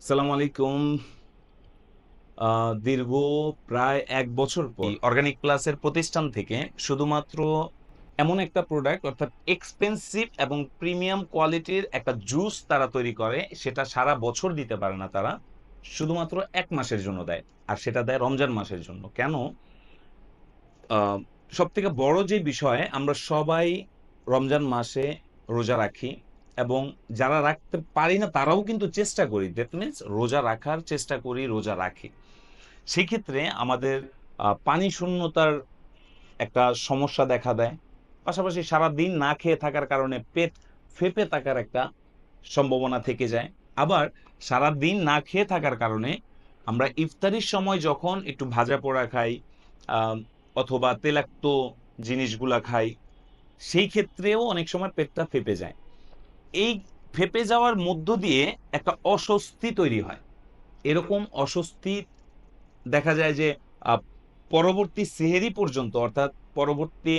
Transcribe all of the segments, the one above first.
আসসালামু আলাইকুম। দীর্ঘ প্রায় ১ বছর পর অর্গানিক প্লাসের প্রতিষ্ঠান থেকে শুধুমাত্র এমন একটা প্রোডাক্ট অর্থাৎ এক্সপেন্সিভ এবং প্রিমিয়াম কোয়ালিটির একটা জুস তারা তৈরি করে, সেটা সারা বছর দিতে পারে না তারা। শুধুমাত্র ১ মাসের জন্য দেয়। আর সেটা দেয় রমজান মাসের জন্য। কেন? আ সবথেকে বড় যে বিষয়, আমরা সবাই রমজান মাসে রোজা রাখি এবং যারা রাখতে পারি না তারাও কিন্তু চেষ্টা করি। দ্যাট মিনস রোজা রাখার চেষ্টা করি, রোজা রাখি। সেক্ষেত্রে আমাদের পানি শূন্যতার একটা সমস্যা দেখা দেয়। পাশাপাশি সারাদিন না খেয়ে থাকার কারণে পেট ফেঁপে থাকার একটা সম্ভাবনা থেকে যায়। আবার সারাদিন না খেয়ে থাকার কারণে আমরা ইফতারির সময় যখন একটু ভাজা-পোড়া খাই, আম অথবা তেলাক্ত জিনিসগুলা খাই, সেই ক্ষেত্রেও অনেক সময় পেটটা ফেঁপে যায়। এই ফেঁপে যাওয়ার মধ্য দিয়ে একটা অস্বস্তি তৈরি হয়। এরকম অস্বস্তি দেখা যায় যে আ পরবর্তী সেহরি পর্যন্ত, অর্থাৎ পরবর্তী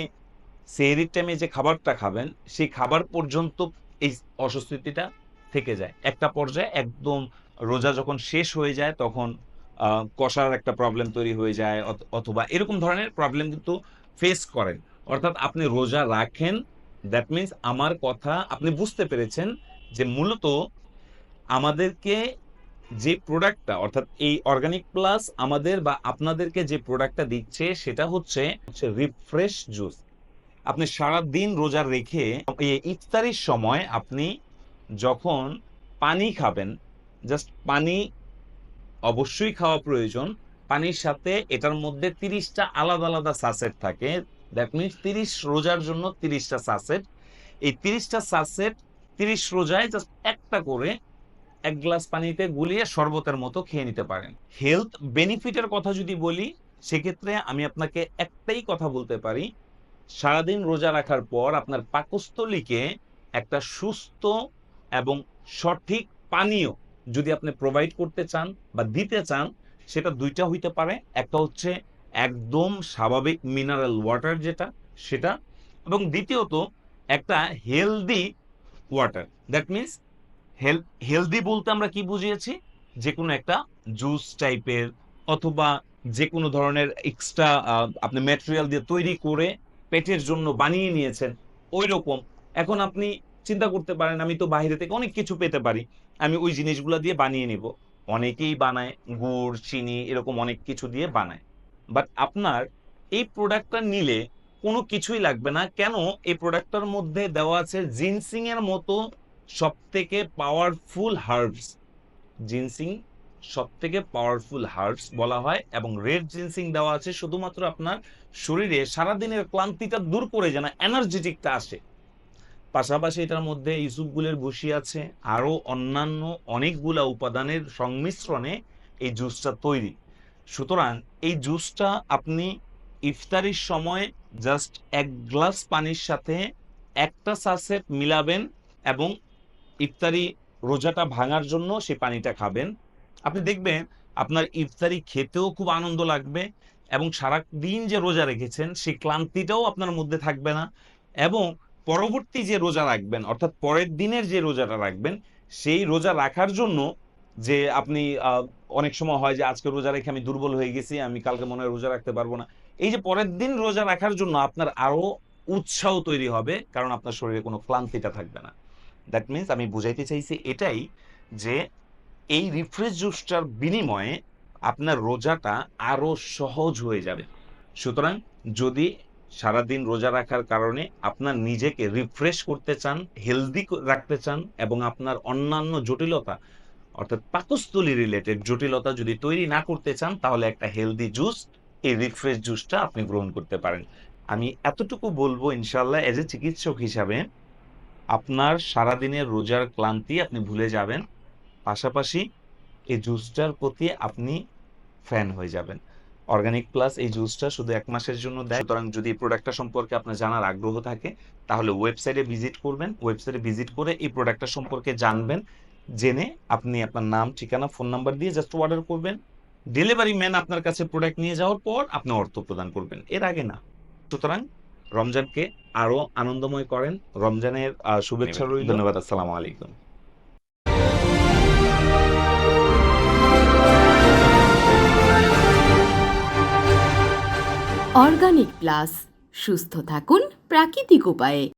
সেহরির টাইমে যে খাবারটা খাবেন, সেই খাবার পর্যন্ত এই অস্বস্তিটা থেকে যায়। একটা পর্যায়ে একদম রোজা যখন শেষ হয়ে যায় তখন আ কষার একটা প্রবলেম তৈরি হয়ে যায়, অথবা এরকম ধরনের প্রবলেম কিন্তু ফেস করেন। অর্থাৎ আপনি রোজা রাখেন, দ্যাট মিনস আমার কথা আপনি বুঝতে পেরেছেন যে মূলত আমাদেরকে যে প্রোডাক্টটা, অর্থাৎ এই অর্গানিক প্লাস আমাদের বা আপনাদেরকে যে প্রোডাক্টটা দিচ্ছে সেটা হচ্ছে রিফ্রেশ জুস। আপনি সারাদিন রোজা রেখে এই ইফতারির সময় আপনি যখন পানি খাবেন, জাস্ট পানি অবশ্যই খাওয়া প্রয়োজন। পানির সাথে এটার মধ্যে ৩০ টা আলাদা, আলাদা সাসেট থাকে। দ্যাট মিনস ৩০ রোজার জন্য ৩০ টা সাসেট। এই ৩০ টা সাসেট ৩০ রোজায় জাস্ট একটা করে ১ গ্লাস পানিতে গুলিয়ে শরবতের মতো খেয়ে নিতে পারেন। হেলথ বেনিফিট এর কথা যদি বলি, সেক্ষেত্রে আমি আপনাকে একটাই কথা বলতে পারি, সারাদিন রোজা রাখার পর আপনার পাকস্থলীকে একটা সুস্থ এবং সঠিক পানীয় যদি আপনি প্রোভাইড করতে চান বা দিতে চান, সেটা ২ টা হইতে পারে। একটা হচ্ছে একদম স্বাভাবিক মিনারেল ওয়াটার যেটা, সেটা, এবং দ্বিতীয়ত একটা healthy water. That means healthy বলতে আমরা কি বুঝিয়েছি? যেকোনো একটা জুস টাইপের, অথবা যেকোনো ধরনের এক্সট্রা আপনি ম্যাটেরিয়াল দিয়ে তৈরি করে পেটের জন্য বানিয়ে নিয়েছেন, ঐরকম। এখন আপনি চিন্তা করতে পারেন, আমি তো বাইরে থেকে অনেক কিছু পেতে পারি। আমি ওই জিনিসগুলা দিয়ে বানিয়ে নিবো। অনেকেই বানায় গুড়, চিনি এরকম অনেক কিছু দিয়ে বানায়। বাট আপনার এই প্রোডাক্টটা নিলে কোনো কিছুই লাগবে না। কেন? এই প্রোডাক্টটার মধ্যে দেওয়া আছে জিনসিং এর মতো সবথেকে পাওয়ারফুল হার্বস। জিনসিং সবথেকে পাওয়ারফুল হার্বস বলা হয়, এবং রেড জিনসিং দেওয়া আছে শুধুমাত্র আপনার শরীরে সারাদিনের ক্লান্তিটা দূর করে যেন এনার্জেটিকটা আসে। পাশাপাশি এটার মধ্যে ইসুপগুলের ভুসি আছে, আরো অন্যান্য অনেকগুলা উপাদানের সংমিশ্রণে এই জুসটা তৈরি। সুতরাং এই জুসটা আপনি ইফতারির সময় জাস্ট ১ গ্লাস পানির সাথে একটা সাসেট মিলাবেন এবং ইফতারি রোজাটা ভাঙার জন্য সেই পানিটা খাবেন। আপনি দেখবেন আপনার ইফতারি খেতেও খুব আনন্দ লাগবে, এবং সারাদিন যে রোজা রেখেছেন সেই ক্লান্তিটাও আপনার মধ্যে থাকবে না, এবং পরবর্তী যে রোজা রাখবেন, অর্থাৎ পরের দিনের যে রোজাটা রাখবেন, সেই রোজা রাখার জন্য যে আপনি অনেক সময় হয় যে আজকে রোজা রেখে আমি দুর্বল হয়ে গেছি, আমি কালকে মনে হয় রোজা রাখতে পারবো না। এই যে পরের দিন রোজা রাখার জন্য আপনার আরো উৎসাহ তৈরি হবে, কারণ আপনার শরীরে কোনো ক্লান্তিটা থাকবে না। দ্যাট মিনস আমি বুঝাইতে চাইছি এটাই, যে এই রিফ্রেশ জুসটার বিনিময়ে আপনার রোজাটা আরো সহজ হয়ে যাবে। সুতরাং যদি সারাদিন রোজা রাখার কারণে আপনার নিজেকে রিফ্রেশ করতে চান, হেলদি রাখতে চান, এবং আপনার অন্যান্য জটিলতা, অর্থাৎ পাকস্থলী রিলেটেড জটিলতা যদি তৈরি না করতে চান, তাহলে একটা হেলদি জুস, এই রিফ্রেশ জুসটা আপনি গ্রহণ করতে পারেন। আমি এতটুকু বলবো, ইনশাল্লাহ এজ এ চিকিৎসক হিসাবে আপনার সারাদিনের রোজার ক্লান্তি আপনি ভুলে যাবেন। পাশাপাশি এই জুসটার প্রতি আপনি ফ্যান হয়ে যাবেন। অর্গানিক প্লাস এই জুসটা শুধু ১ মাসের জন্য দেয়। সুতরাং যদি এই প্রোডাক্টটা সম্পর্কে আপনার জানার আগ্রহ থাকে, তাহলে ওয়েবসাইটে ভিজিট করবেন। ওয়েবসাইটে ভিজিট করে এই প্রোডাক্টটা সম্পর্কে জানবেন। জেনে আপনি আপনার নাম, ঠিকানা, ফোন নাম্বার দিয়ে জাস্ট অর্ডার করবেন। ডেলিভারি ম্যান আপনার কাছে প্রোডাক্ট নিয়ে যাওয়ার পর আপনি অর্থ প্রদান করবেন, এর আগে না। সুতরাং রমজানকে আরো আনন্দময় করেন। রমজানের শুভেচ্ছা রইল। ধন্যবাদ। আসসালামু আলাইকুম। অর্গানিক প্লাস সুস্থ থাকুন প্রাকৃতিক উপায়ে।